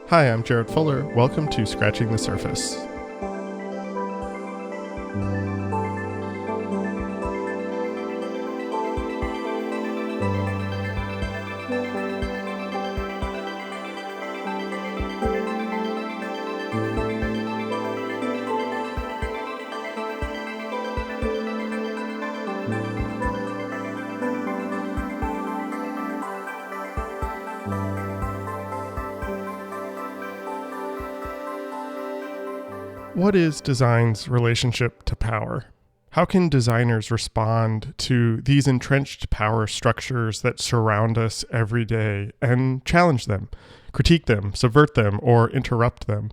Hi, I'm Jarrett Fuller. Welcome to Scratching the Surface. What is design's relationship to power? How can designers respond to these entrenched power structures that surround us every day and challenge them, critique them, subvert them, or interrupt them?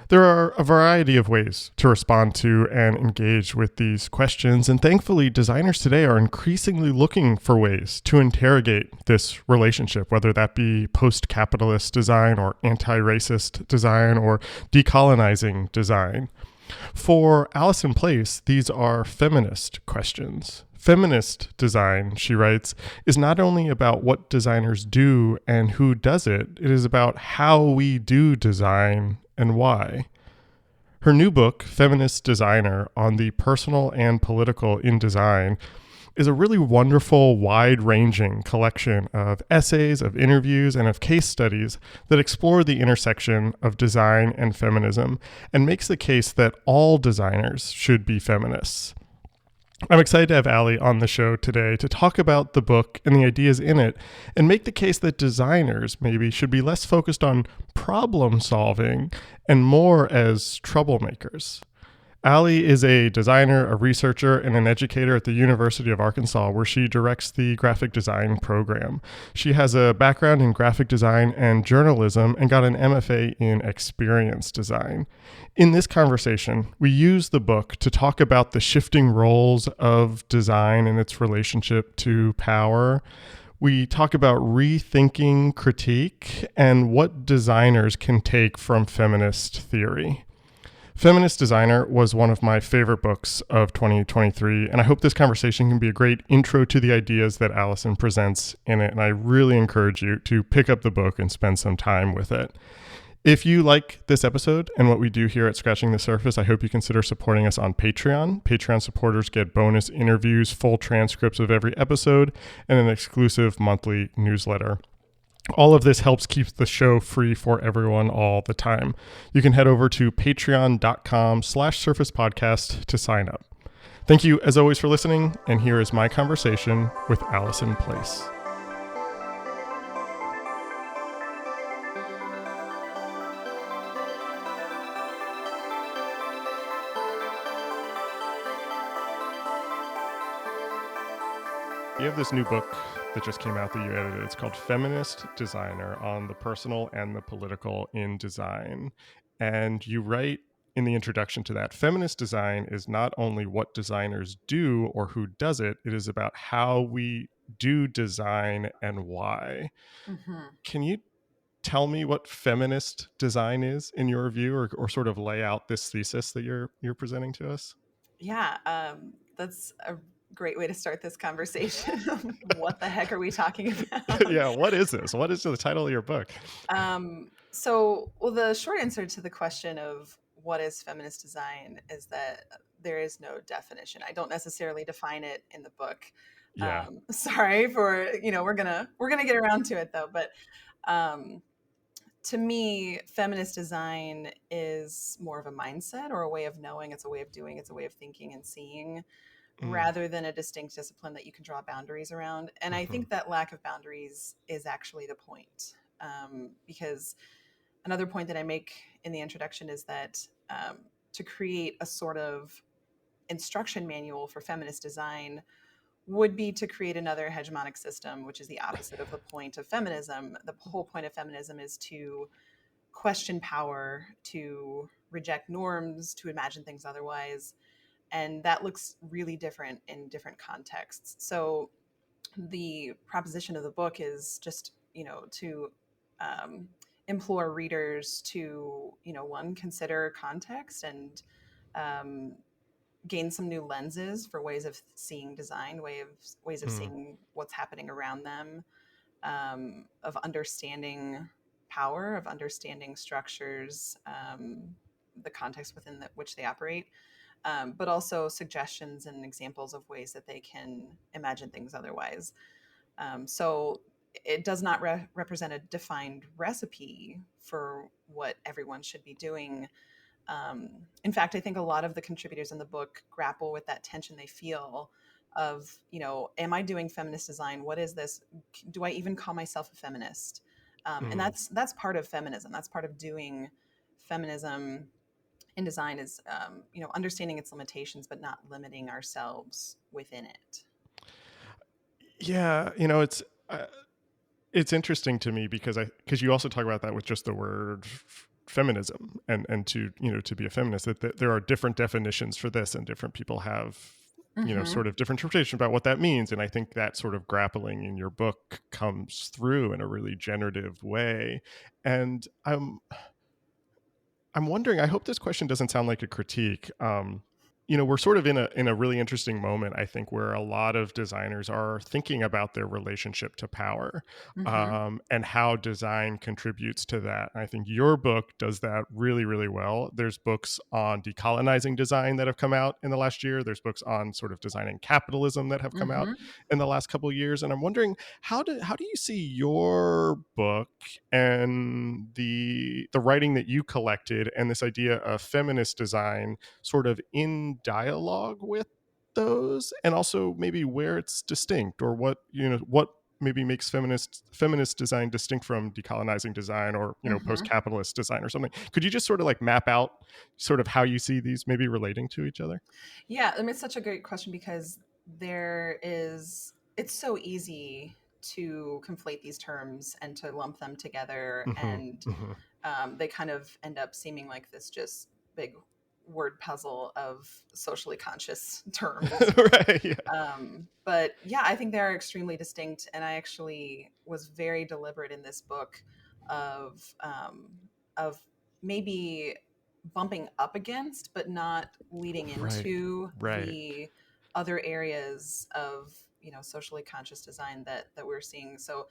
There are a variety of ways to respond to and engage with these questions, and thankfully, designers today are increasingly looking for ways to interrogate this relationship, whether that be post-capitalist design or anti-racist design or decolonizing design. For Alison Place, these are feminist questions. Feminist design, she writes, is not only about what designers do and who does it, it is about how we do design and why. Her new book, Feminist Designer, on the personal and political in design, is a really wonderful, wide-ranging collection of essays, of interviews, and of case studies that explore the intersection of design and feminism and makes the case that all designers should be feminists. I'm excited to have Allie on the show today to talk about the book and the ideas in it and make the case that designers maybe should be less focused on problem solving and more as troublemakers. Allie is a designer, a researcher, and an educator at the University of Arkansas, where she directs the graphic design program. She has a background in graphic design and journalism and got an MFA in experience design. In this conversation, we use the book to talk about the shifting roles of design and its relationship to power. We talk about rethinking critique and what designers can take from feminist theory. Feminist Designer was one of my favorite books of 2023, and I hope this conversation can be a great intro to the ideas that Alison presents in it, and I really encourage you to pick up the book and spend some time with it. If you like this episode and what we do here at Scratching the Surface, I hope you consider supporting us on Patreon. Patreon supporters get bonus interviews, full transcripts of every episode, and an exclusive monthly newsletter. All of this helps keep the show free for everyone all the time. You can head over to patreon.com/surfacepodcast to sign up. Thank you as always for listening, and here is my conversation with Alison Place. You have this new book that just came out that you edited. It's called Feminist Designer, on the personal and the political in design. And you write in the introduction to that, feminist design is not only what designers do or who does it, it is about how we do design and why. Mm-hmm. Can you tell me what feminist design is in your view, or sort of lay out this thesis that you're presenting to us? Yeah, that's a great way to start this conversation. What the heck are we talking about? Yeah, what is this? What is the title of your book? The short answer to the question of what is feminist design is that there is no definition. I don't necessarily define it in the book. Yeah. Sorry for, we're gonna get around to it though. But to me, feminist design is more of a mindset or a way of knowing. It's a way of doing. It's a way of thinking and seeing, rather than a distinct discipline that you can draw boundaries around. And I think that lack of boundaries is actually the point. Because another point that I make in the introduction is that to create a sort of instruction manual for feminist design would be to create another hegemonic system, which is the opposite of the point of feminism. The whole point of feminism is to question power, to reject norms, to imagine things otherwise. And that looks really different in different contexts. So the proposition of the book is just, to implore readers to, one, consider context and gain some new lenses for ways of seeing design, ways of seeing what's happening around them, of understanding power, of understanding structures, the context within which they operate, but also suggestions and examples of ways that they can imagine things otherwise. So it does not represent a defined recipe for what everyone should be doing. In fact, I think a lot of the contributors in the book grapple with that tension they feel of, am I doing feminist design? What is this? Do I even call myself a feminist? And Mm. that's part of feminism. That's part of doing feminism in design is, understanding its limitations, but not limiting ourselves within it. Yeah, it's interesting to me because you also talk about that with just the word feminism and to be a feminist, that there are different definitions for this, and different people have Mm-hmm. sort of different interpretation about what that means. And I think that sort of grappling in your book comes through in a really generative way. And I'm wondering, I hope this question doesn't sound like a critique. We're sort of in a really interesting moment, I think, where a lot of designers are thinking about their relationship to power, Mm-hmm. and how design contributes to that. I think your book does that really, really well. There's books on decolonizing design that have come out in the last year. There's books on sort of designing capitalism that have come out Mm-hmm. in the last couple of years. And I'm wondering, how do you see your book and the writing that you collected, and this idea of feminist design, sort of in dialogue with those, and also maybe where it's distinct, or what maybe makes feminist design distinct from decolonizing design, or Mm-hmm. post-capitalist design or something? Could you just sort of like map out sort of how you see these maybe relating to each other? Yeah, I mean, it's such a great question because it's so easy to conflate these terms and to lump them together, Hmm. and Hmm. they kind of end up seeming like this just big word puzzle of socially conscious terms. Right, yeah. But yeah, I think they are extremely distinct, and I actually was very deliberate in this book of maybe bumping up against, but not leading Right, into right. the other areas of socially conscious design that we're seeing. So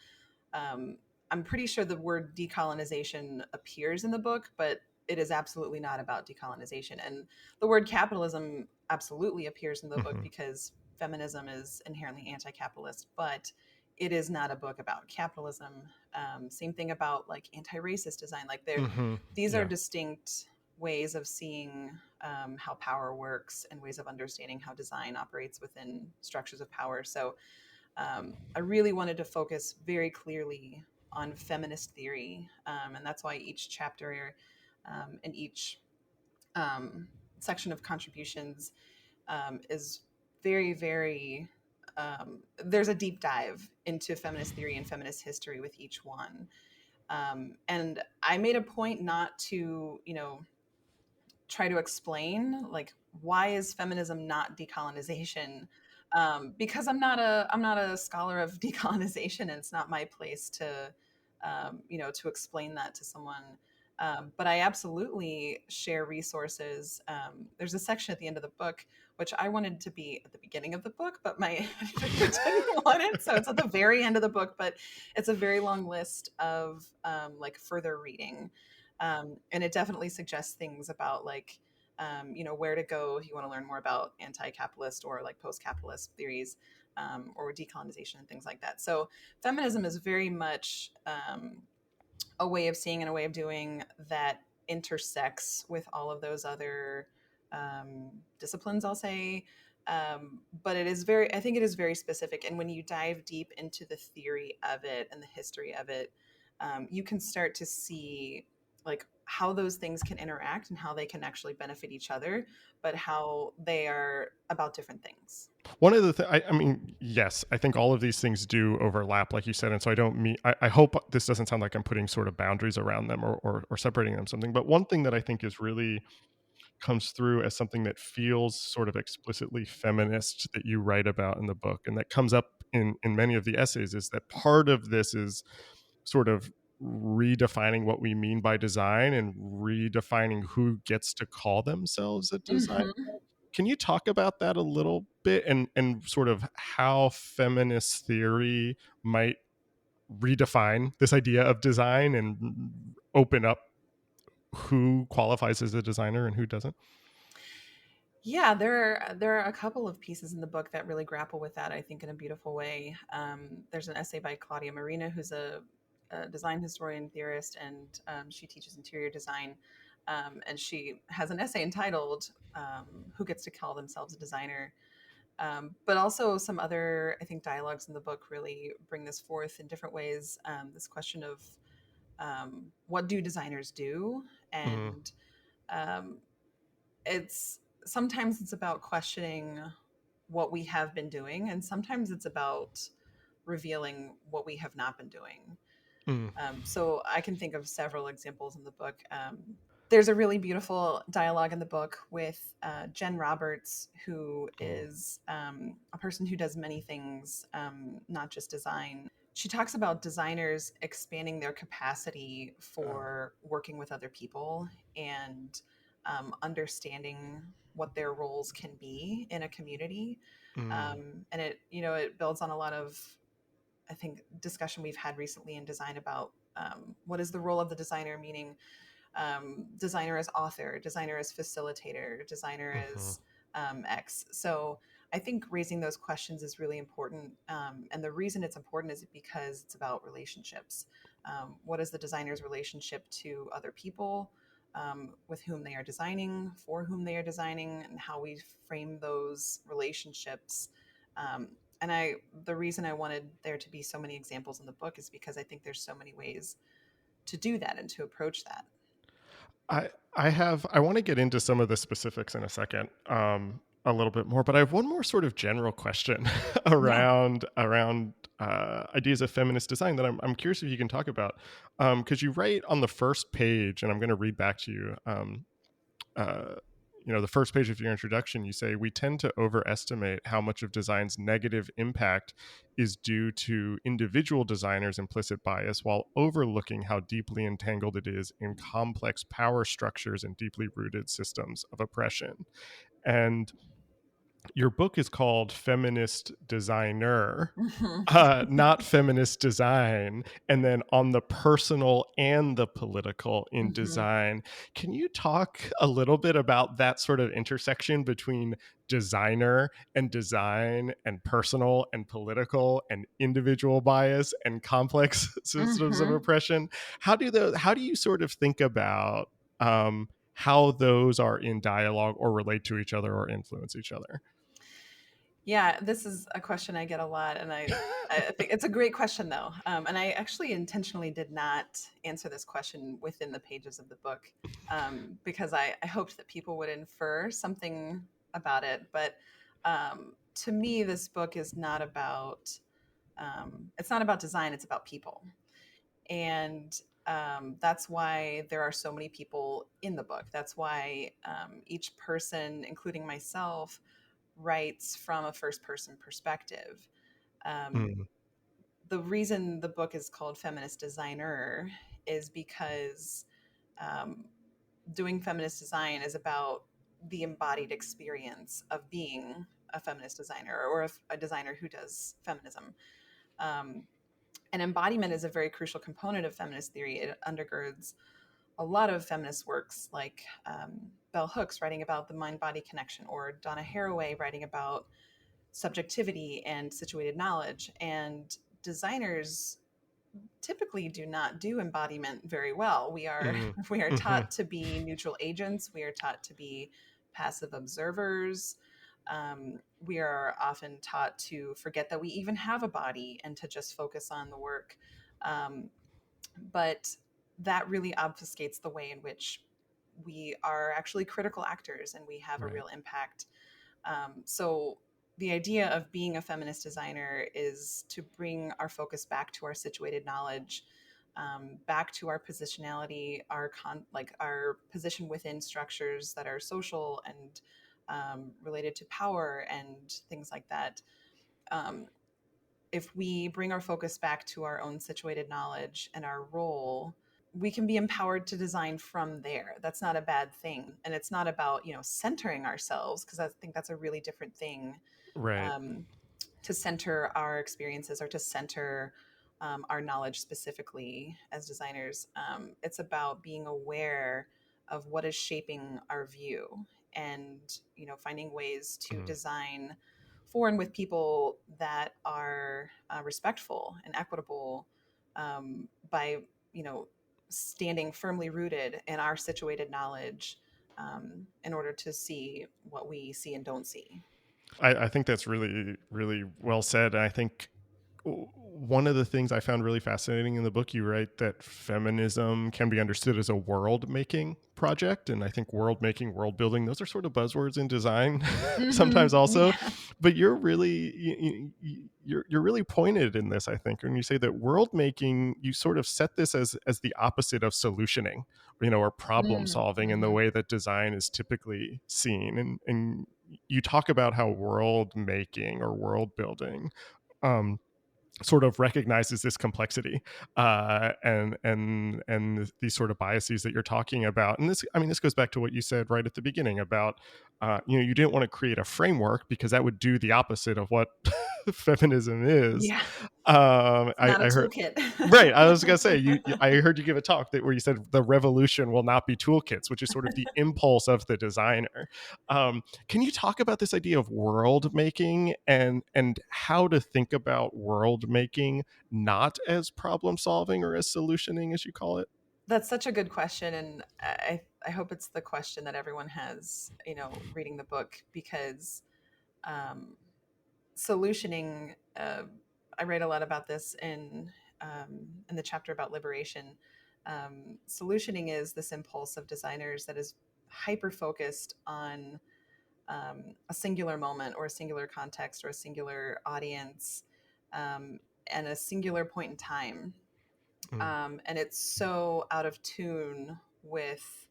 um, I'm pretty sure the word decolonization appears in the book, but it is absolutely not about decolonization. And the word capitalism absolutely appears in the book Hmm. because feminism is inherently anti capitalist, but it is not a book about capitalism. Same thing about like anti racist design. Like Hmm. these are Yeah. distinct ways of seeing how power works and ways of understanding how design operates within structures of power. So I really wanted to focus very clearly on feminist theory, and that's why each chapter and each um, section of contributions is very, very. There's a deep dive into feminist theory and feminist history with each one, and I made a point not to, try to explain like why is feminism not decolonization, because I'm not a scholar of decolonization, and it's not my place to to explain that to someone. But I absolutely share resources. There's a section at the end of the book which I wanted to be at the beginning of the book, but my editor didn't want it, so it's at the very end of the book. But it's a very long list of like further reading, and it definitely suggests things about like where to go if you want to learn more about anti-capitalist or like post-capitalist theories, or decolonization and things like that. So feminism is very much a way of seeing and a way of doing that intersects with all of those other disciplines, I'll say. But I think it is very specific. And when you dive deep into the theory of it and the history of it, you can start to see like how those things can interact and how they can actually benefit each other, but how they are about different things. One of the I mean, yes, I think all of these things do overlap, like you said, and so I don't mean. I hope this doesn't sound like I'm putting sort of boundaries around them, or separating them something. But one thing that I think is really comes through as something that feels sort of explicitly feminist that you write about in the book, and that comes up in many of the essays, is that part of this is sort of redefining what we mean by design, and redefining who gets to call themselves a designer. Mm-hmm. Can you talk about that a little bit, and sort of how feminist theory might redefine this idea of design and open up who qualifies as a designer and who doesn't? Yeah, there are a couple of pieces in the book that really grapple with that, I think, in a beautiful way. There's an essay by Claudia Marina, who's a design historian theorist, and she teaches interior design. And she has an essay entitled "Who Gets to Call Themselves a Designer?" But also some other, I think, dialogues in the book really bring this forth in different ways. This question of what do designers do, Mm, and um, it's sometimes it's about questioning what we have been doing, and sometimes it's about revealing what we have not been doing. mm, So I can think of several examples in the book. There's a really beautiful dialogue in the book with Jen Roberts, who mm, is a person who does many things, not just design. She talks about designers expanding their capacity for working with other people and understanding what their roles can be in a community. mm, And it builds on a lot of, I think, discussion we've had recently in design about what is the role of the designer, meaning designer as author, designer as facilitator, designer mhm, as X. So I think raising those questions is really important. And the reason it's important is because it's about relationships. What is the designer's relationship to other people, with whom they are designing, for whom they are designing, and how we frame those relationships. The reason I wanted there to be so many examples in the book is because I think there's so many ways to do that and to approach that. I want to get into some of the specifics in a second, a little bit more, but I have one more sort of general question Yeah. around ideas of feminist design that I'm curious if you can talk about, because you write on the first page, and I'm going to read back to you. Uh, the first page of your introduction, you say, we tend to overestimate how much of design's negative impact is due to individual designers' implicit bias, while overlooking how deeply entangled it is in complex power structures and deeply rooted systems of oppression. And your book is called Feminist Designer, Mhm. not feminist design, and then on the personal and the political in Mhm. design. Can you talk a little bit about that sort of intersection between designer and design and personal and political and individual bias and complex systems of Mhm. oppression? How do you sort of think about how those are in dialogue or relate to each other or influence each other? Yeah, this is a question I get a lot, and I think it's a great question though. And I actually intentionally did not answer this question within the pages of the book, because I hoped that people would infer something about it. But to me, this book is not about it's not about design; it's about people. And that's why there are so many people in the book. That's why each person, including myself, writes from a first person perspective. Um, Mm, the reason the book is called Feminist Designer is because um, doing feminist design is about the embodied experience of being a feminist designer or a designer who does feminism. Um, and embodiment is a very crucial component of feminist theory. It undergirds a lot of feminist works, like Bell Hooks writing about the mind body connection, or Donna Haraway writing about subjectivity and situated knowledge. And designers typically do not do embodiment very well. We are mm, we are mhm, taught to be neutral agents. We are taught to be passive observers. We are often taught to forget that we even have a body and to just focus on the work. Um, but that really obfuscates the way in which we are actually critical actors and we have a right. real impact. So the idea of being a feminist designer is to bring our focus back to our situated knowledge, back to our positionality, like our position within structures that are social and related to power and things like that. Um, if we bring our focus back to our own situated knowledge and our role, we can be empowered to design from there. That's not a bad thing. And it's not about, centering ourselves, because I think that's a really different thing, Right. to center our experiences or to center our knowledge specifically as designers. It's about being aware of what is shaping our view, and finding ways to Mm, design for and with people that are respectful and equitable, by standing firmly rooted in our situated knowledge, in order to see what we see and don't see. I think that's really, really well said. And I think one of the things I found really fascinating in the book, you write that feminism can be understood as a world making project. And I think world making, world building, those are sort of buzzwords in design sometimes also. Yeah. But you're really, you're really pointed in this, I think, when you say that world making, you sort of set this as the opposite of solutioning, or problem solving in the Mm-hmm. way that design is typically seen. And you talk about how world making or world building sort of recognizes this complexity, and these sort of biases that you're talking about. And this, I mean, this goes back to what you said right at the beginning about, you didn't want to create a framework because that would do the opposite of what feminism is. Yeah. Not a I heard. toolkit. Right, I was gonna say I heard you give a talk where you said the revolution will not be toolkits, which is sort of the impulse of the designer. Can you talk about this idea of world making and how to think about world making not as problem solving or as solutioning, as you call it? That's such a good question, and I hope it's the question that everyone has, reading the book, because um, solutioning. I write a lot about this in the chapter about liberation. Solutioning is this impulse of designers that is hyper focused on a singular moment or a singular context or a singular audience, and a singular point in time. Mm, And it's so out of tune with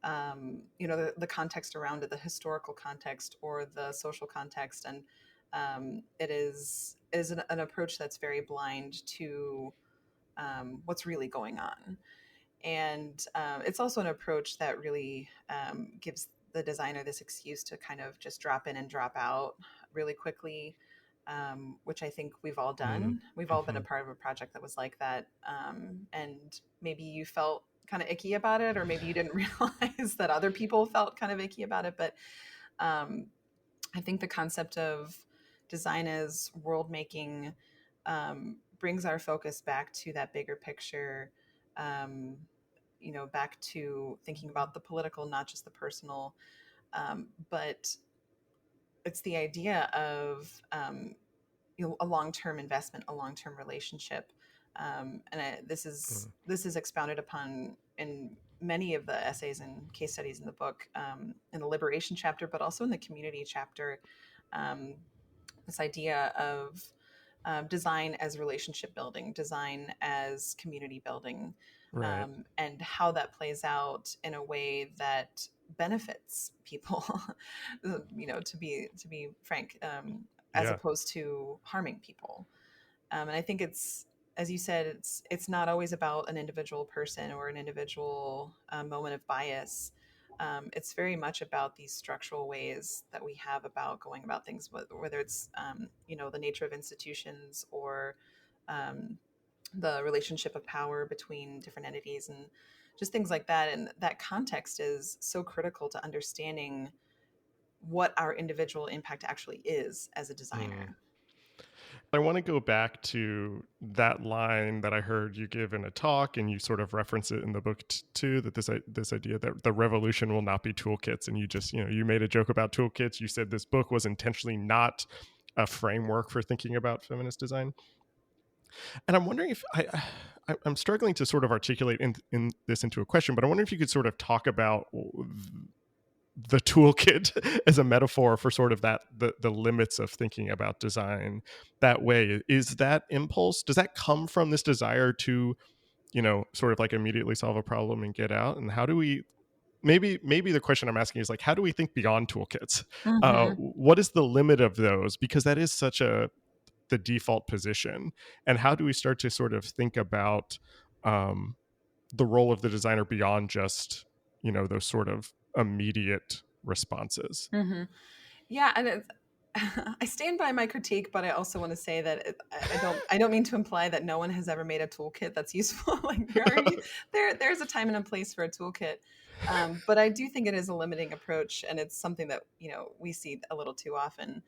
the context around it, the historical context or the social context, and it is an approach that's very blind to what's really going on. And it's also an approach that really gives the designer this excuse to kind of just drop in and drop out really quickly, which I think we've all mm, done. We've all been a mhm, part of a project that was like that. And maybe you felt kind of icky about it, or maybe you didn't realize that other people felt kind of icky about it. But um, I think the concept of design as world making brings our focus back to that bigger picture, um, back to thinking about the political, not just the personal. But it's the idea of a long-term investment, a long-term relationship, this is mm. this is expounded upon in many of the essays and case studies in the book, in the liberation chapter, but also in the community chapter. Um, this idea of design as relationship building, design as community building, Right. and how that plays out in a way that benefits people. To be frank, as Yeah. opposed to harming people. And I think it's, as you said, it's not always about an individual person or an individual moment of bias. It's very much about these structural ways that we have about going about things, whether it's the nature of institutions, or um, the relationship of power between different entities, and just things like that. And that context is so critical to understanding what our individual impact actually is as a Mm. designer. I want to go back to that line that I heard you give in a talk, and you sort of reference it in the book too. That this idea that the revolution will not be toolkits, and you just you made a joke about toolkits. You said this book was intentionally not a framework for thinking about feminist design, and I'm wondering if I'm struggling to sort of articulate in this into a question, but I wonder if you could sort of talk about the toolkit as a metaphor for sort of the limits of thinking about design that way. Is that impulse, does that come from this desire to sort of like immediately solve a problem and get out? And how do we, maybe the question I'm asking is like, how do we think beyond toolkits? Mm-hmm. What is the limit of those, because that is such a the default position, and how do we start to sort of think about um, the role of the designer beyond just those sort of immediate responses? Mm-hmm. Yeah, and I stand by my critique, but I also want to say that I don't mean to imply that no one has ever made a toolkit that's useful. Like there's a time and a place for a toolkit, but I do think it is a limiting approach, and it's something that we see a little too often.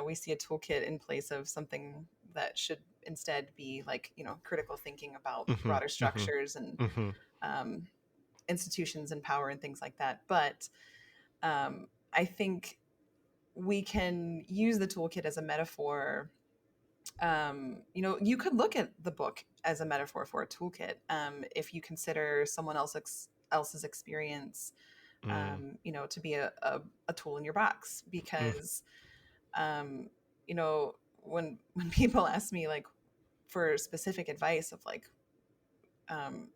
We see a toolkit in place of something that should instead be like critical thinking about Hmm. broader Hmm. structures and Hmm. um, institutions and power and things like that. But I think we can use the toolkit as a metaphor. You could look at the book as a metaphor for a toolkit if you consider someone else's experience, Mm. to be a tool in your box. Mm. Because, um, you know, when people ask me like for specific advice of like,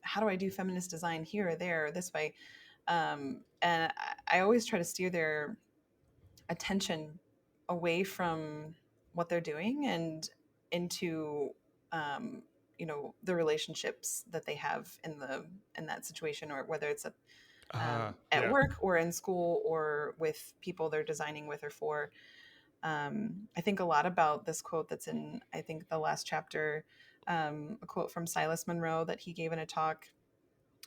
how do I do feminist design here or there or this way, and I always try to steer their attention away from what they're doing and into um, the relationships that they have in that situation, or whether it's at Yeah. work or in school or with people they're designing with or for. I think a lot about this quote that's in, I think, the last chapter, a quote from Silas Monroe that he gave in a talk.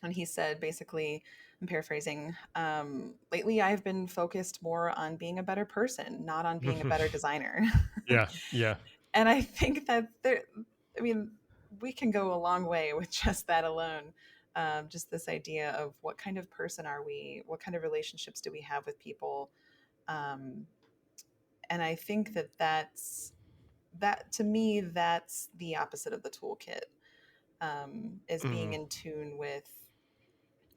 And he said, basically, I'm paraphrasing, lately I've been focused more on being a better person, not on being a better designer. Yeah. Yeah. And I think that I mean, we can go a long way with just that alone. Just this idea of what kind of person are we? What kind of relationships do we have with people? Um, and I think that to me, that's the opposite of the toolkit, is being Mm. in tune with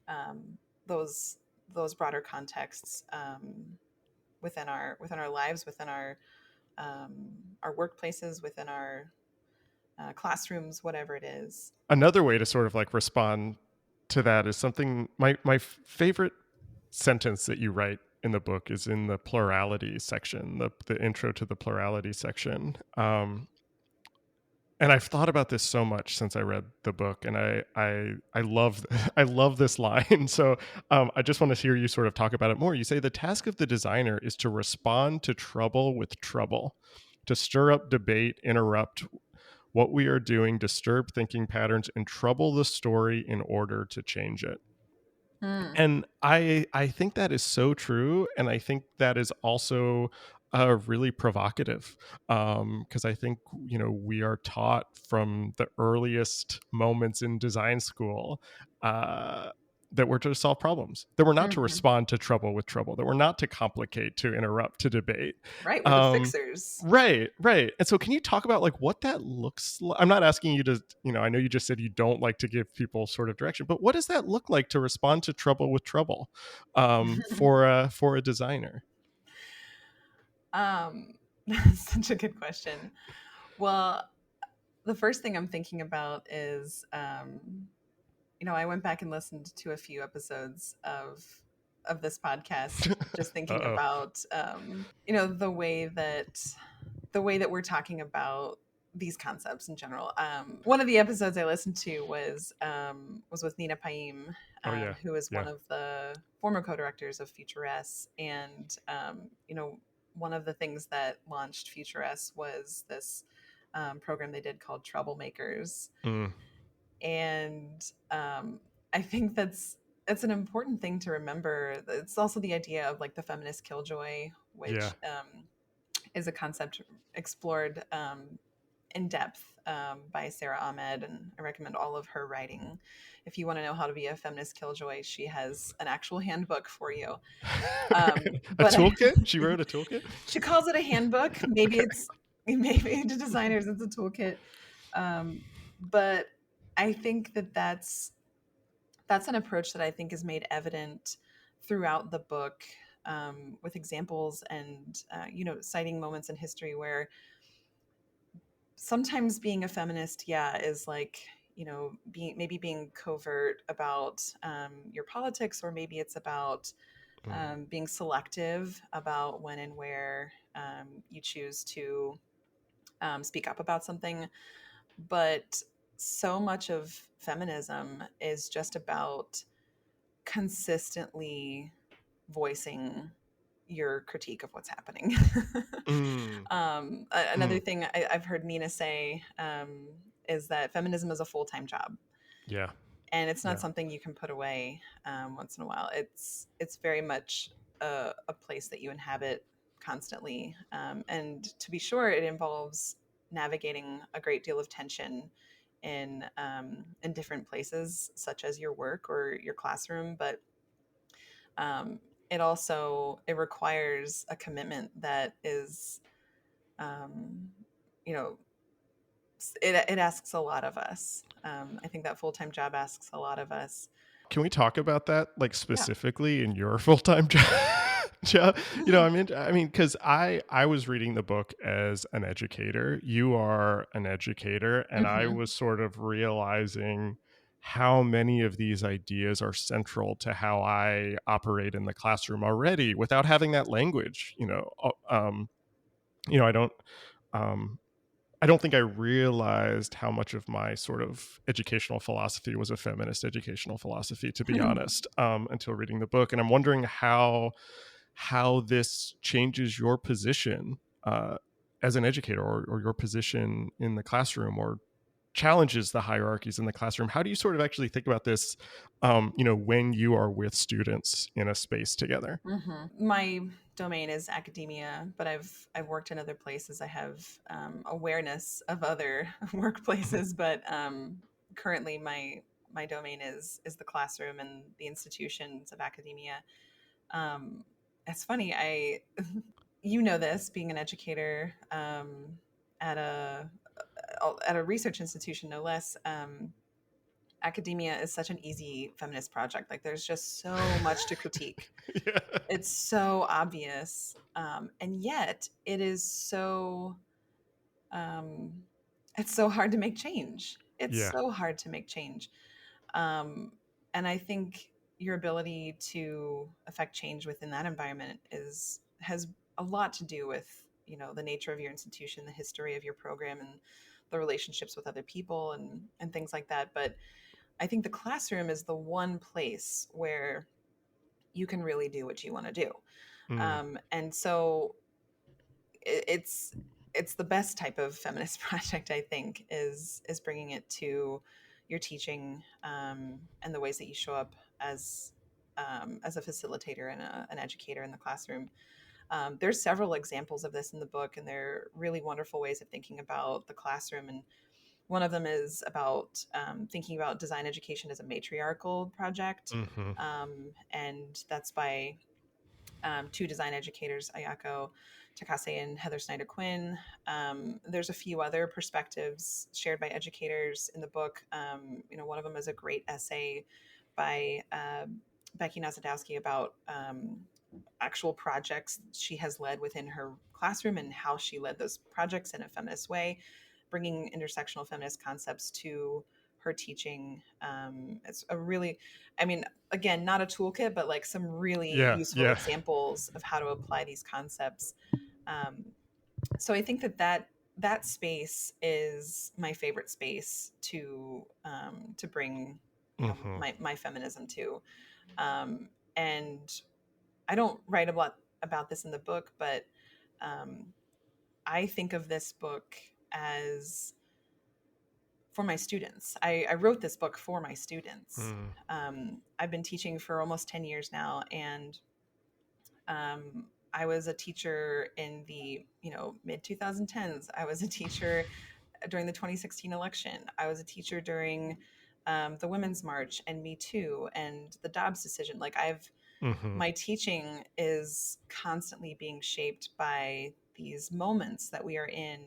um, those those broader contexts within our lives, within our workplaces, within our classrooms, whatever it is. Another way to sort of like respond to that is something, my favorite sentence that you write in the book is in the plurality section, the intro to the plurality section. And I've thought about this so much since I read the book, and I love I love this line. So I just want to hear you sort of talk about it more. You say the task of the designer is to respond to trouble with trouble, to stir up debate, interrupt what we are doing, disturb thinking patterns, and trouble the story in order to change it. Hmm. And I think that is so true, and I think that is also really provocative, because I think we are taught from the earliest moments in design school uh, that we're to solve problems, that we're not to Hmm. respond to trouble with trouble, that we're not to complicate, to interrupt, to debate. Right, we're the Um, fixers. Right, right. And so can you talk about like what that looks like? I'm not asking you to, I know you just said you don't like to give people sort of direction, but what does that look like to respond to trouble with trouble, for a designer? um, that's such a good question. Well, the first thing I'm thinking about is, I went back and listened to a few episodes of this podcast, just thinking Uh-oh. about, the way that we're talking about these concepts in general. One of the episodes I listened to was with Nina Paim, Oh yeah. who is Yeah. one of the former co-directors of Future S, and one of the things that launched Future S was this program they did called Troublemakers, Mm, and I think that's an important thing to remember. It's also the idea of like the feminist killjoy, yeah. which is a concept explored in depth by Sarah Ahmed, and I recommend all of her writing. If you want to know how to be a feminist killjoy, she has an actual handbook for you. A But toolkit? She wrote a toolkit? she calls it a handbook. Okay. Maybe to designers it's a toolkit. But I think that's an approach that I think is made evident throughout the book, with examples and citing moments in history where sometimes being a feminist, yeah, is like being covert about your politics, or maybe it's about Mm, being selective about when and where you choose to speak up about something. But so much of feminism is just about consistently voicing your critique of what's happening. Mm, Another mm, thing I've heard Nina say is that feminism is a full-time job, yeah. and it's not Yeah. something you can put away once in a while. It's very much a place that you inhabit constantly, and to be sure, it involves navigating a great deal of tension in different places, such as your work or your classroom. But um, it requires a commitment that is, um, you know, it asks a lot of us. I think that full time job asks a lot of us. Can we talk about that, like, Yeah. specifically in your full-time job? Job? I mean, because I was reading the book as an educator. You are an educator, and I Hmm. was sort of realizing how many of these ideas are central to how I operate in the classroom already without having that language. I don't. Um, I don't think I realized how much of my sort of educational philosophy was a feminist educational philosophy, to be honest, until reading the book. And I'm wondering how this changes your position as an educator, or your position in the classroom, or challenges the hierarchies in the classroom. How do you sort of actually think about this, when you are with students in a space together? My domain is academia, but I've worked in other places. I have awareness of other workplaces, but currently my domain is the classroom and the institutions of academia. Um, it's funny, I you know this, being an educator at a research institution, no less. Academia is such an easy feminist project. Like, there's just so much to critique. Yeah. It's so obvious, and yet um, it's so hard to make change. It's Yeah. so hard to make change, um, and I think your ability to affect change within that environment is has a lot to do with, the nature of your institution, the history of your program, and the relationships with other people and things like that. But I think the classroom is the one place where you can really do what you want to do. Mm, And so it's it's the best type of feminist project, I think, is bringing it to your teaching, and the ways that you show up as a facilitator and an educator in the classroom. There's several examples of this in the book, and they're really wonderful ways of thinking about the classroom. And one of them is about thinking about design education as a matriarchal project, hmm. and that's by two design educators, Ayako Takase and Heather Snyder Quinn. There's a few other perspectives shared by educators in the book. One of them is a great essay by Becky Nazadowski about actual projects she has led within her classroom and how she led those projects in a feminist way, bringing intersectional feminist concepts to her teaching. It's a really, I mean, again, not a toolkit, but like some really Yeah. useful Yeah. examples of how to apply these concepts. Um, so I think that space is my favorite space to bring, Hmm. my feminism to. Um, and I don't write a lot about this in the book, but um, I think of this book as for my students. I wrote this book for my students. Mm, I've been teaching for almost 10 years now, and I was a teacher in the mid 2010s. I was a teacher during the 2016 election. I was a teacher during the Women's March and Me Too and the Dobbs decision. Like, hmm. my teaching is constantly being shaped by these moments that we are in,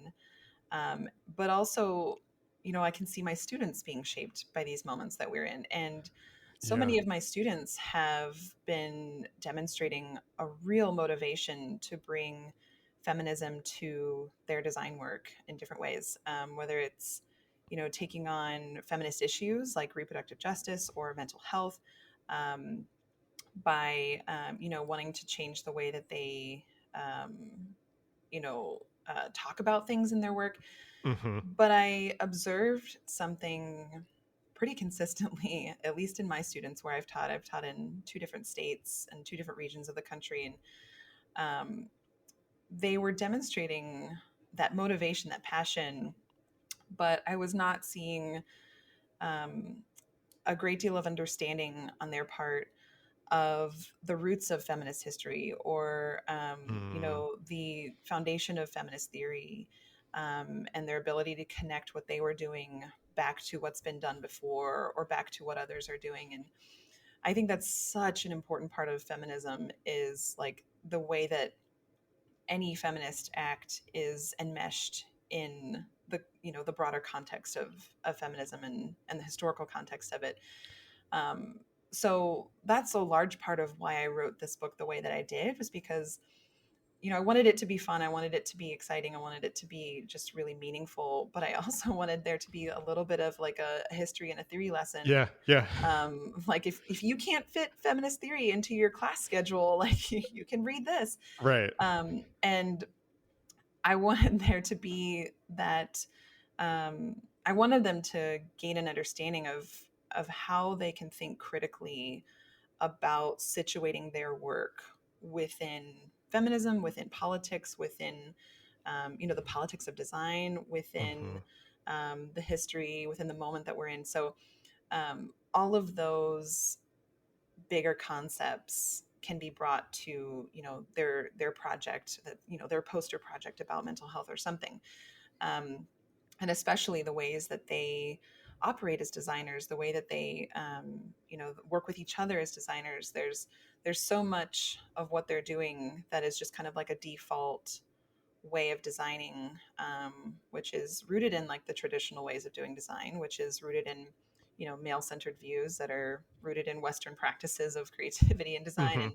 but also, I can see my students being shaped by these moments that we're in. And so Yeah. many of my students have been demonstrating a real motivation to bring feminism to their design work in different ways, whether it's taking on feminist issues like reproductive justice or mental health, um, by wanting to change the way that they um, talk about things in their work. Hmm. But I observed something pretty consistently, at least in my students where I've taught in two different states and two different regions of the country. And um, they were demonstrating that motivation, that passion, but I was not seeing um, a great deal of understanding on their part of the roots of feminist history, or Mm, the foundation of feminist theory, and their ability to connect what they were doing back to what's been done before, or back to what others are doing. And I think that's such an important part of feminism, is like the way that any feminist act is enmeshed in the broader context of feminism, and the historical context of it. So that's a large part of why I wrote this book the way that I did, was because I wanted it to be fun, I wanted it to be exciting, I wanted it to be just really meaningful, but I also wanted there to be a little bit of like a history and a theory lesson. yeah, yeah, Like if you can't fit feminist theory into your class schedule, like you can read this. right. And I wanted there to be that. I wanted them to gain an understanding of how they can think critically about situating their work within feminism, within politics, within the politics of design, within Hmm. the history, within the moment that we're in. So all of those bigger concepts can be brought to their project, that their poster project about mental health or something. um, and especially the ways that they operate as designers, the way that they work with each other as designers. There's so much of what they're doing that is just kind of like a default way of designing, which is rooted in like the traditional ways of doing design, which is rooted in male-centered views that are rooted in Western practices of creativity and design, Hmm.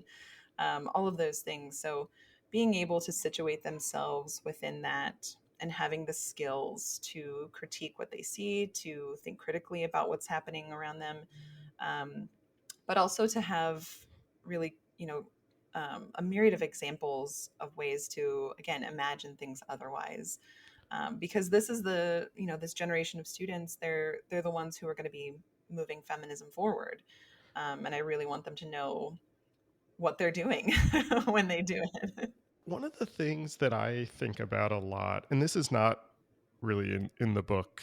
and all of those things. So being able to situate themselves within that, and having the skills to critique what they see, to think critically about what's happening around them, um, but also to have really, a myriad of examples of ways to, again, imagine things otherwise. Because this is this generation of students, they're the ones who are going to be moving feminism forward. And I really want them to know what they're doing when they do it. One of the things that I think about a lot, and this is not really in the book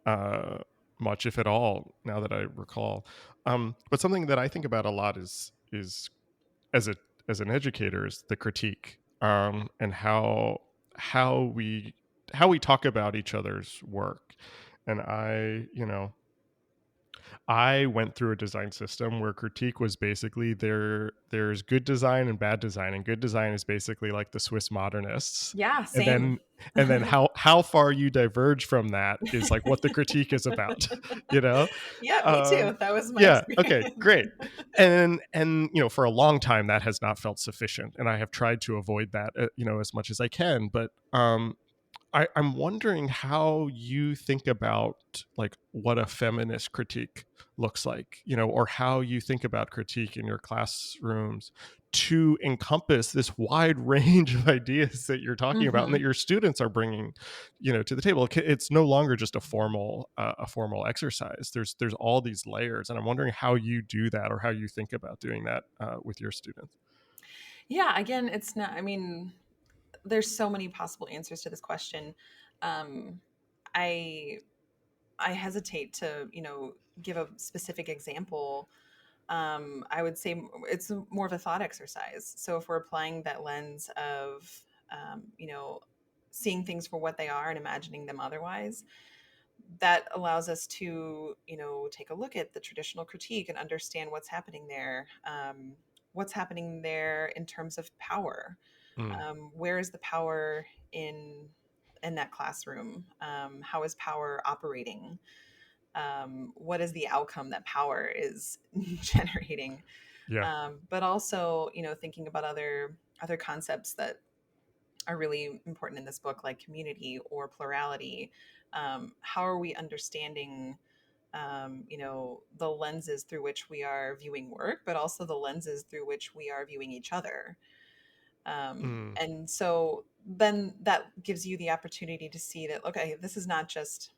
uh, much, if at all, now that I recall, but something that I think about a lot is as a as an educator is the critique, and how we how we talk about each other's work. And I went through a design system where critique was basically there's good design and bad design, and good design is basically like the Swiss modernists. Yeah, And same. then how far you diverge from that is like what the critique is about, you know? Yeah, me Um too. That was my yeah, okay, experience. great. And for a long time that has not felt sufficient, and I have tried to avoid that as much as I can, but I'm wondering how you think about like what a feminist critique looks like, or how you think about critique in your classrooms to encompass this wide range of ideas that you're talking about and that Hmm. your students are bringing, to the table. It's no longer just a formal exercise. There's all these layers, and I'm wondering how you do that or how you think about doing that with your students. Yeah, again, it's not, I mean, there's so many possible answers to this question. Um, I I hesitate to, give a specific example. I would say it's more of a thought exercise. So if we're applying that lens of, seeing things for what they are and imagining them otherwise, that allows us to, take a look at the traditional critique and understand what's happening there. What's happening there in terms of power? Mm, Where is the power in that classroom? How is power operating? What is the outcome that power is generating? yeah. But also, thinking about other concepts that are really important in this book, like community or plurality. How are we understanding, the lenses through which we are viewing work, but also the lenses through which we are viewing each other? Mm, And so then that gives you the opportunity to see that, okay, this is not just,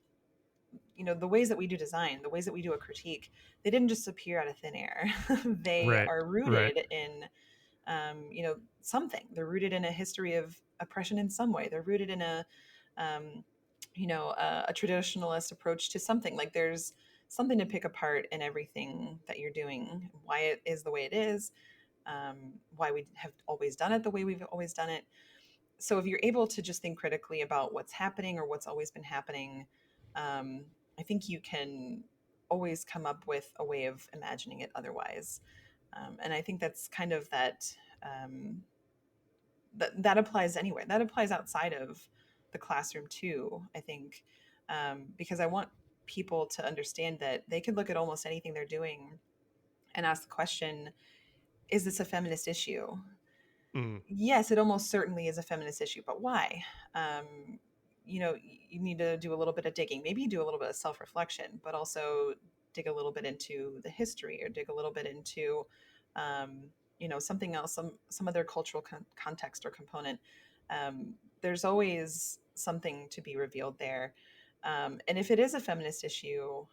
the ways that we do design, the ways that we do a critique, they didn't just appear out of thin air. They right. are Right. rooted in something. They're rooted in a history of oppression in some way. They're rooted in um, a traditionalist approach to something. Like there's something to pick apart in everything that you're doing, why it is the way it is, why we have always done it the way we've always done it. So if you're able to just think critically about what's happening or what's always been happening, um, I think you can always come up with a way of imagining it otherwise. And I think that's kind of um, that applies anywhere. That applies outside of the classroom too, I think, because I want people to understand that they can look at almost anything they're doing and ask the question, is this a feminist issue? Mm. Yes, it almost certainly is a feminist issue, but why? You need to do a little bit of digging, maybe do a little bit of self-reflection, but also dig a little bit into the history or dig a little bit into, something else, some other cultural context or component. There's always something to be revealed there. And if it is a feminist issue,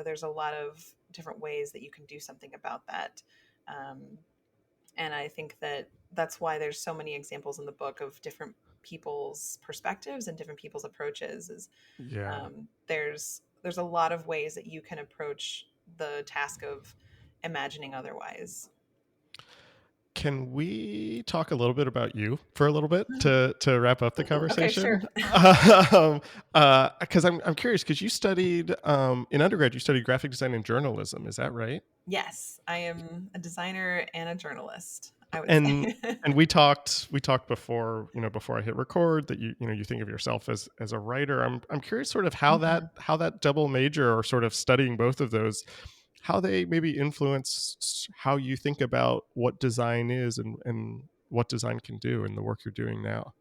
there's a lot of different ways that you can do something about that. And I think that that's why there's so many examples in the book of different people's perspectives and different people's approaches. Is Yeah. there's a lot of ways that you can approach the task of imagining otherwise. Can we talk a little bit about you for a little bit to wrap up the Okay, sure. conversation? Because I'm curious, because you studied in undergrad, you studied graphic design and journalism. Is that right? Yes, I am a designer and a journalist, I would And say. and we talked before, before I hit record, that you think of yourself as a writer. I'm curious sort of Mhm. how that double major, or sort of studying both of those, how they maybe influence how you think about what design is, and what design can do in the work you're doing now.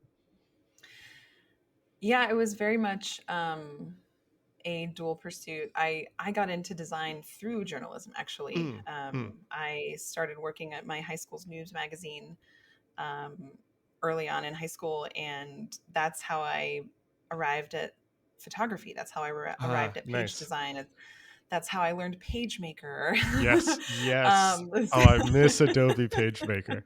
Yeah, it was very much a dual pursuit. I got into design through journalism, actually. Mm, mm. I started working at my high school's news magazine um, early on in high school, and that's how I arrived at photography. That's how I arrived Ah, at page nice. design. That's how I learned PageMaker. Yes, yes. um, Oh, I miss Adobe PageMaker.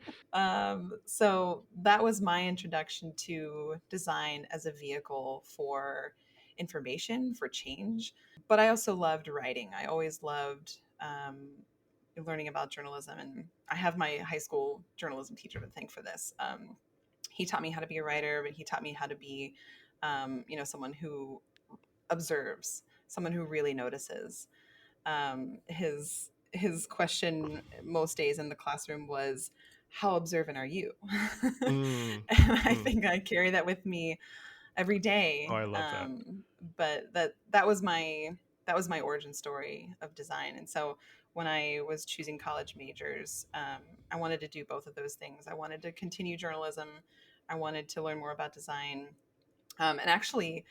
so that was my introduction to design as a vehicle for information, for change. But I also loved writing. I always loved learning about journalism. And I have my high school journalism teacher to thank for this. He taught me how to be a writer, but he taught me how to be, someone who observes, someone who really notices. His question most days in the classroom was, how observant are you? Mm, And I mm. think I carry that with me every Oh, day. I love that. But that was my origin story of design. And so when I was choosing college majors, I wanted to do both of those things. I wanted to continue journalism. I wanted to learn more about design. And actually,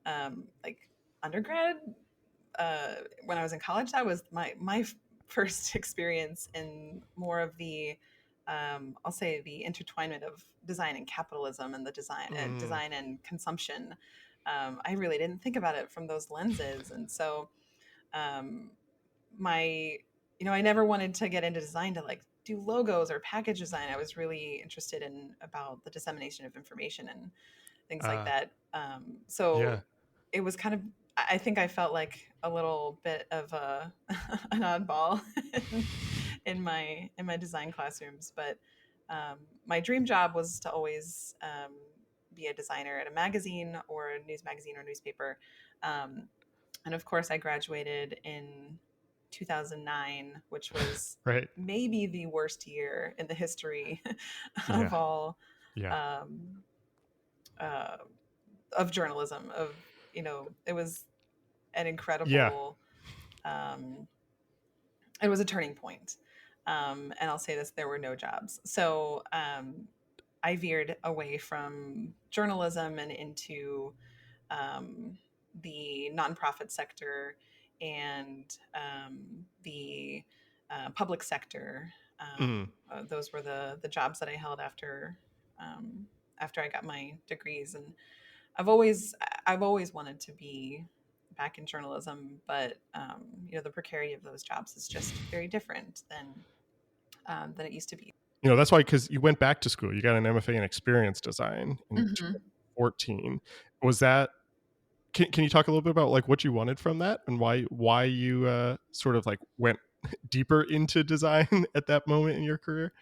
like undergrad, uh, when I was in college, that was my first experience in more of the I'll say the intertwinement of design and capitalism and the Mm, design and consumption. I really didn't think about it from those lenses, and so um, my I never wanted to get into design to like do logos or package design. I was really interested in about the dissemination of information and things like uh, that. So yeah. it was kind of, I think I felt like a little bit of an oddball in my design classrooms, but my dream job was to always be a designer at a magazine or a news magazine or newspaper. Um, and of course, I graduated in 2009, which was Right. maybe the worst year in the history of Yeah. all Yeah. um, uh, of journalism. It was an Yeah. incredible. Um, it was a turning point. And I'll say this: there were no jobs, so I veered away from journalism and into um, the nonprofit sector and the public sector. Mm. Those were the jobs that I held after I got my degrees, and I've always I've always wanted to be back in journalism, but the precarity of those jobs is just very different than it used to be. That's why, because you went back to school, you got an MFA in experience design in Hmm. 2014. Was that, can you talk a little bit about like what you wanted from that and why you sort of like went deeper into design at that moment in your career?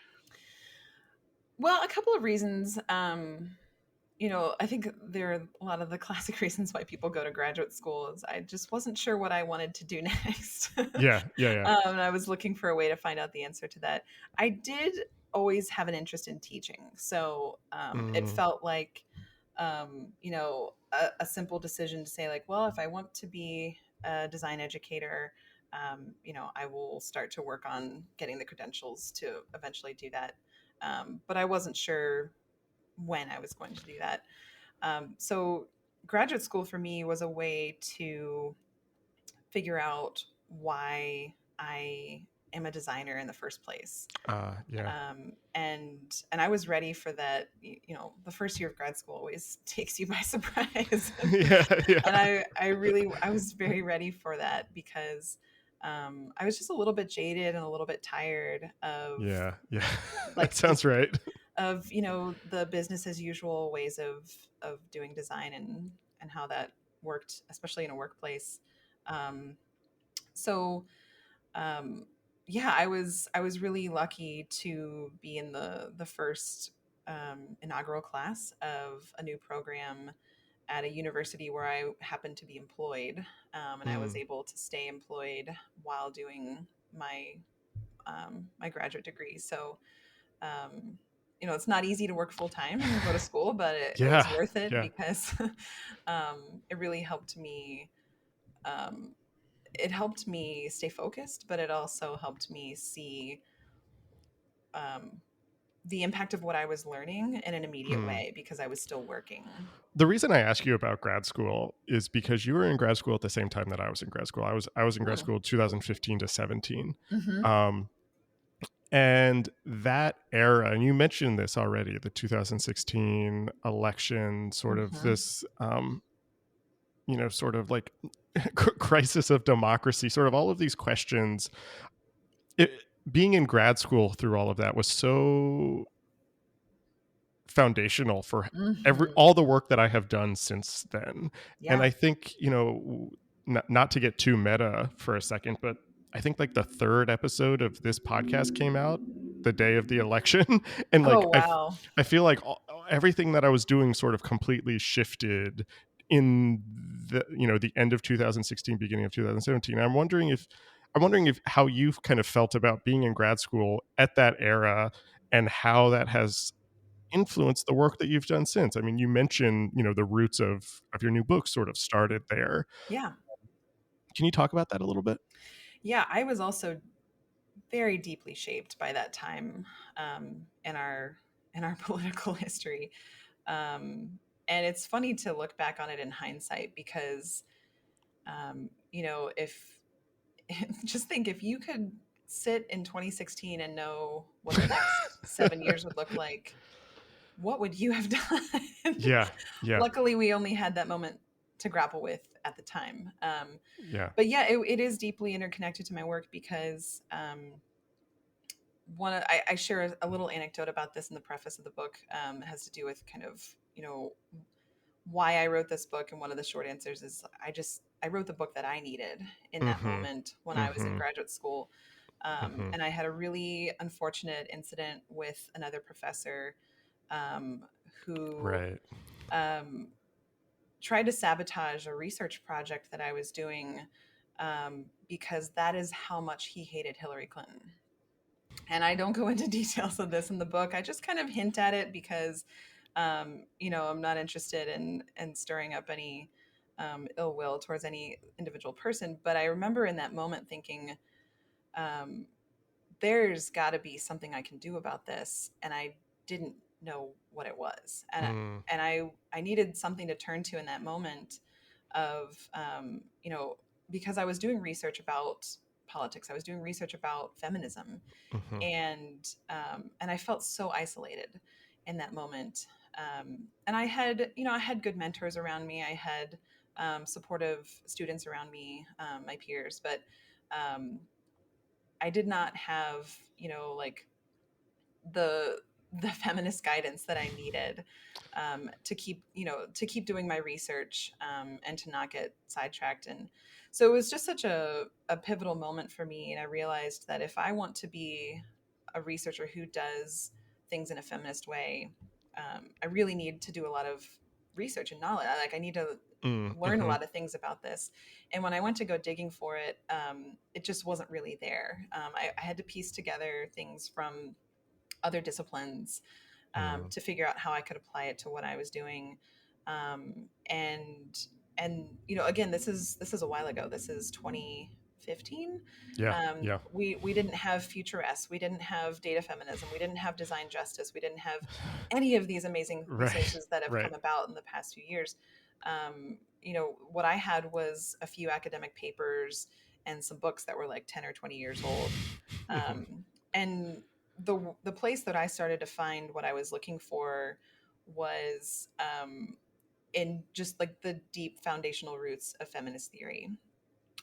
Well, a couple of reasons. I think there are a lot of the classic reasons why people go to graduate school is I just wasn't sure what I wanted to do next. Yeah, yeah, yeah. And I was looking for a way to find out the answer to that. I did always have an interest in teaching. So it Mm, felt like, a simple decision to say, like, well, if I want to be a design educator, I will start to work on getting the credentials to eventually do that. But I wasn't sure when I was going to do that. So graduate school for me was a way to figure out why I am a designer in the first place. yeah. And I was ready for that. The first year of grad school always takes you by surprise, Yeah, and yeah. I was very ready for that because I was just a little bit jaded and a little bit tired of Yeah, yeah. That like sounds just right. of the business as usual ways of doing design and how that worked, especially in a workplace. Um, so um, yeah, I was really lucky to be in the first inaugural class of a new program at a university where I happened to be employed, and I was Mm, able to stay employed while doing my graduate degree. So um, it's not easy to work full time and go to school, but it was yeah, worth it yeah. because it really helped me. Um, it helped me stay focused, but it also helped me see um, the impact of what I was learning in an immediate Mm. way because I was still working. The reason I ask you about grad school is because you were in grad school at the same time that I was in grad school. I was in grad Mm. school 2015 to 17. Hmm. Um, and that era, and you mentioned this already, the 2016 election, sort of Hmm. this, sort of like crisis of democracy, sort of all of these questions. It, being in grad school through all of that was so foundational for every Hmm. all the work that I have done since then. And Yeah. I think, not to get too meta for a second, but I think like the third episode of this podcast came out the day of the election and Oh like wow. I feel like everything that I was doing sort of completely shifted in the end of 2016, beginning of 2017. I'm wondering if how you've kind of felt about being in grad school at that era and how that has influenced the work that you've done since. I mean, you mentioned, the roots of your new book sort of started there. Yeah. Can you talk about that a little bit? Yeah. I was also very deeply shaped by that time in our political history. And it's funny to look back on it in hindsight because, if just think if you could sit in 2016 and know what the next 7 years would look like, what would you have done? Yeah, yeah, Luckily, we only had that moment to grapple with at the time. yeah. But yeah, it is deeply interconnected to my work because I share a little anecdote about this in the preface of the book. It has to do with kind of why I wrote this book, and one of the short answers is I wrote the book that I needed in that Mm-hmm. moment when I was in Mm-hmm. graduate school, Mm-hmm. and I had a really unfortunate incident with another professor um, who Right. um, tried to sabotage a research project that I was doing because that is how much he hated Hillary Clinton. And I don't go into details of this in the book. I just kind of hint at it because, I'm not interested in stirring up any ill will towards any individual person. But I remember in that moment thinking, um, there's got to be something I can do about this, and I didn't know what it was, Mm, and I needed something to turn to in that moment of because I was doing research about politics, I was doing research about feminism, mm-hmm. and I felt so isolated in that moment. And I had good mentors around me. I had supportive students around me, my peers, but um, I did not have like the feminist guidance that I needed, to keep doing my research, and to not get sidetracked. And so it was just such a pivotal moment for me. And I realized that if I want to be a researcher who does things in a feminist way, I really need to do a lot of research and knowledge. Like I need to learn a Mm-hmm. lot of things about this. And when I went to go digging for it, it just wasn't really there. I had to piece together things from other disciplines, Mm. to figure out how I could apply it to what I was doing. And again, this is a while ago. This is 2015. Yeah. Yeah. We didn't have Future S. We didn't have data feminism. We didn't have design justice. We didn't have any of these amazing Right. resources that have Right. come about in the past few years. What I had was a few academic papers and some books that were like 10 or 20 years old. And the place that I started to find what I was looking for was, in just like the deep foundational roots of feminist theory.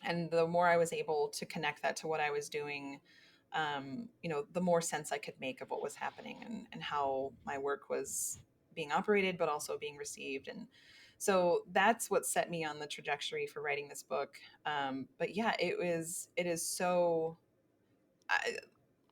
And the more I was able to connect that to what I was doing, the more sense I could make of what was happening, and how my work was being operated, but also being received. And so that's what set me on the trajectory for writing this book. But yeah, it is so, I,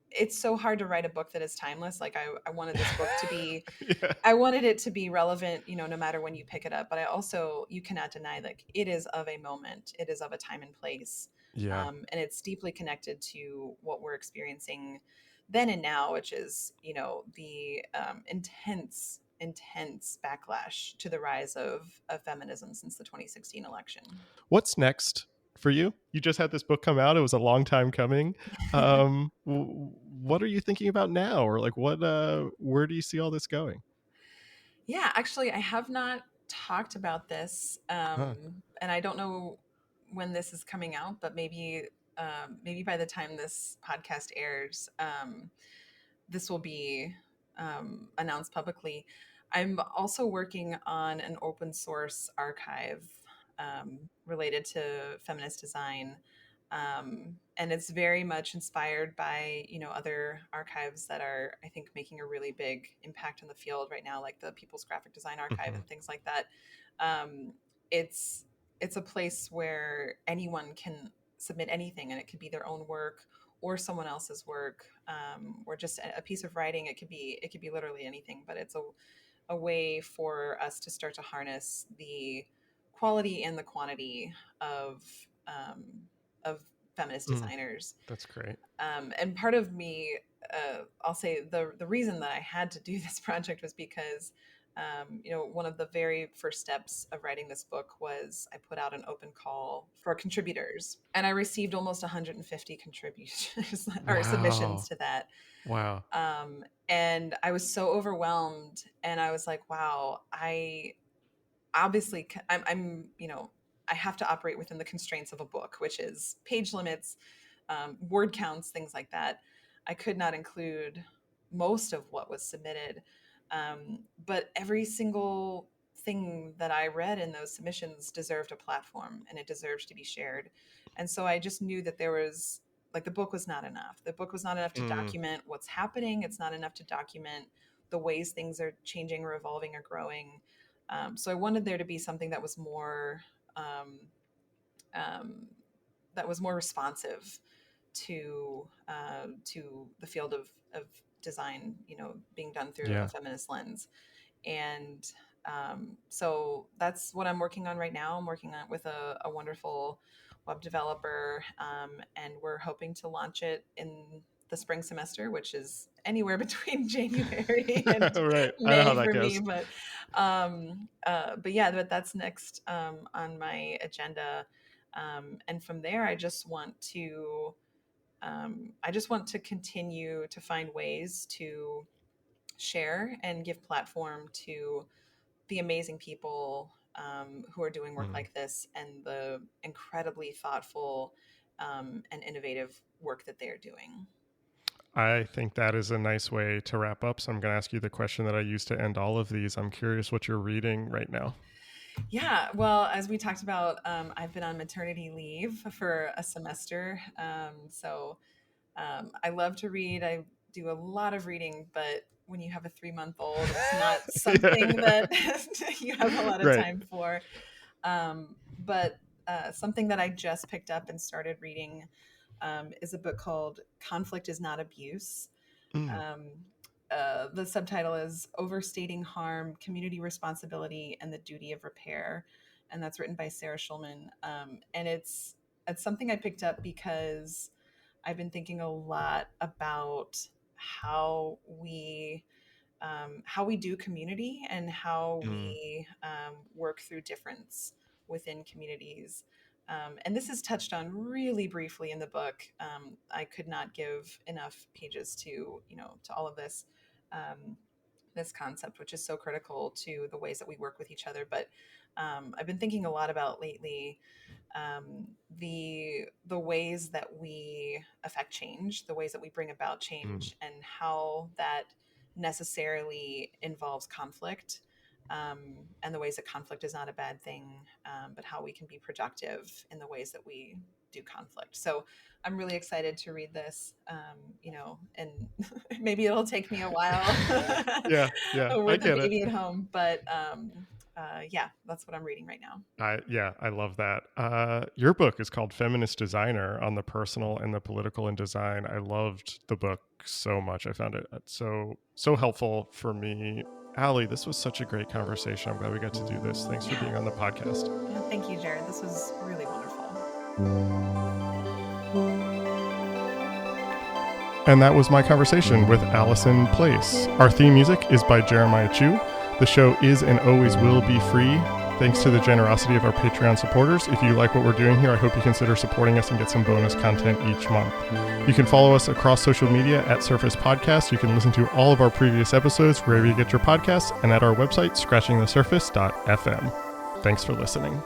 it's so hard to write a book that is timeless. Like I wanted this book to be, Yeah. I wanted it to be relevant, no matter when you pick it up. But I also, you cannot deny that it is of a moment, it is of a time and place. Yeah. And it's deeply connected to what we're experiencing then and now, which is, the intense backlash to the rise of feminism since the 2016 election. What's next for you? You just had this book come out. It was a long time coming. What are you thinking about now? Or like where do you see all this going? Yeah, actually, I have not talked about this, Huh. and I don't know when this is coming out, but maybe by the time this podcast airs, this will be, announced publicly. I'm also working on an open source archive, related to feminist design. And it's very much inspired by, other archives that are, I think, making a really big impact in the field right now, like the People's Graphic Design Archive Mhm. and things like that. Um, it's it's a place where anyone can submit anything, and it could be their own work or someone else's work, or just a piece of writing. It could be literally anything, but it's a way for us to start to harness the quality and the quantity of, um, of feminist Mm, designers. that's great. And part of me, I'll say the reason that I had to do this project was because, one of the very first steps of writing this book was I put out an open call for contributors, and I received almost 150 contributions or submissions Wow. to that. Wow. And I was so overwhelmed, and I was like, wow, I obviously, I have to operate within the constraints of a book, which is page limits, word counts, things like that. I could not include most of what was submitted, but every single thing that I read in those submissions deserved a platform, and it deserved to be shared. And so I just knew that there was, like, the book was not enough. The book was not enough to Mm, document what's happening. It's not enough to document the ways things are changing or evolving or growing. So I wanted there to be something that was more, um, um, responsive to the field of design, being done through a yeah. feminist lens. And so that's what I'm working on right now. I'm working on it with a wonderful web developer, and we're hoping to launch it in the spring semester, which is anywhere between January and Right. I know how May that for me. goes. But yeah, that's next, on my agenda. And from there, I just want to continue to find ways to share and give platform to the amazing people, who are doing work Mm. like this, and the incredibly thoughtful, and innovative work that they are doing. I think that is a nice way to wrap up. So I'm going to ask you the question that I used to end all of these. I'm curious what you're reading right now. Yeah, well, as we talked about, I've been on maternity leave for a semester. So I love to read. do a lot of reading, but when you have a 3-month-old, it's not something that you have a lot of Right. time for. But something that I just picked up and started reading is a book called Conflict is Not Abuse. Mm. The subtitle is Overstating Harm, Community Responsibility, and the Duty of Repair. And that's written by Sarah Schulman. And it's something I picked up because I've been thinking a lot about how we do community and how Mm. we work through difference within communities. And this is touched on really briefly in the book. I could not give enough pages to all of this this concept, which is so critical to the ways that we work with each other. But I've been thinking a lot about lately the ways that we affect change, the ways that we bring about Mm. change, and how that necessarily involves conflict, and the ways that conflict is not a bad thing, but how we can be productive in the ways that we do conflict. So I'm really excited to read this, and maybe it'll take me a while Yeah, I with a get it. baby at home, but yeah, that's what I'm reading right now. I love that. Your book is called Feminist Designer, on the personal and the political in design. I loved the book so much. I found it so helpful for me. Allie, this was such a great conversation. I'm glad we got to do this. Thanks for being on the podcast. Yeah, thank you, Jared. This was really wonderful. And that was my conversation with Alison Place. Our theme music is by Jeremiah Chu. The show is and always will be free, thanks to the generosity of our Patreon supporters. If you like what we're doing here, I hope you consider supporting us and get some bonus content each month. You can follow us across social media at Surface Podcast. You can listen to all of our previous episodes wherever you get your podcasts and at our website, scratchingthesurface.fm. Thanks for listening.